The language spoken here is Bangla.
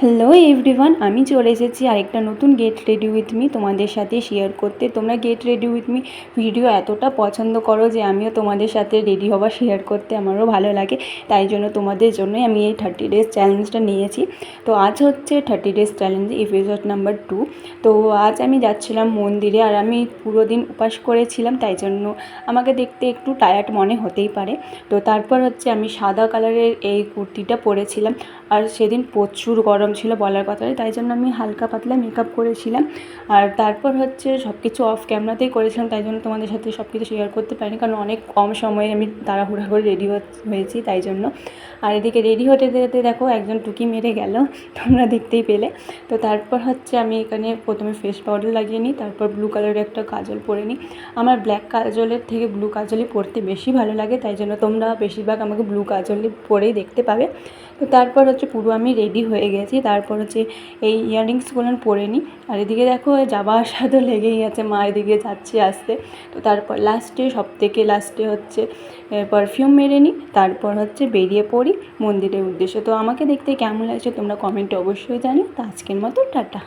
হ্যালো এভরিওয়ান, আমি চলে এসেছি আরেকটা নতুন গেট রেডি উইথ মি তোমাদের সাথে শেয়ার করতে। তোমরা get ready with me video এতটা পছন্দ করো যে আমিও তোমাদের সাথে রেডি হওয়া শেয়ার করতে আমারও ভালো লাগে। তাই জন্য তোমাদের জন্যই আমি এই 30 ডেজ চ্যালেঞ্জটা নিয়েছি। তো আজ হচ্ছে 30 ডেজ চ্যালেঞ্জ এপিসোড নাম্বার 2। তো আজ আমি যাচ্ছিলাম মন্দিরে, আর আমি পুরো দিন উপাস করেছিলাম, তাই জন্য আমাকে দেখতে একটু টায়ার্ড মনে হতেই পারে। তো তারপর হচ্ছে আমি সাদা কালারের এই কুর্তিটা পরেছিলাম, আর সেদিন প্রচুর গরম ছিল বলার কথা, তাই জন্য আমি হালকা পাতলা মেকআপ করেছিলাম। আর তারপর হচ্ছে সব কিছু অফ ক্যামেরাতেই করেছিলাম, তাই জন্য তোমাদের সাথে সব কিছু শেয়ার করতে পারিনি, কারণ অনেক কম সময়ে আমি তাড়াহুড়া করে রেডি হয়েছি তাই জন্য। আর এদিকে রেডি হতে যেতে দেখো একজন টুকি মেরে গেল, তোমরা দেখতেই পেলে। তো তারপর হচ্ছে আমি এখানে প্রথমে ফেস পাউডার লাগিয়ে নিই, তারপর ব্লু কালারের একটা কাজল পরে নিই। আমার ব্ল্যাক কাজলের থেকে ব্লু কাজলই পরতে বেশি ভালো লাগে, তাই জন্য তোমরা বেশিরভাগ আমাকে ব্লু কাজলই পরেই দেখতে পাবে। তো তারপর হচ্ছে পুরো আমি রেডি হয়ে গেছি। তারপর হচ্ছে এই ইয়াররিংসগুলো পরে নিই। আর এদিকে দেখো যাওয়া আসা তো লেগেই আছে, মা এদিকে যাচ্ছে আসতে। তো তারপর সবথেকে লাস্টে হচ্ছে পারফিউম মেরে নিই, তারপর হচ্ছে বেরিয়ে পড়ি মন্দিরের উদ্দেশ্যে। তো আমাকে দেখতে কেমন লাগছে তোমরা কমেন্টে অবশ্যই জানিও। তো আজকের মতো টাটা।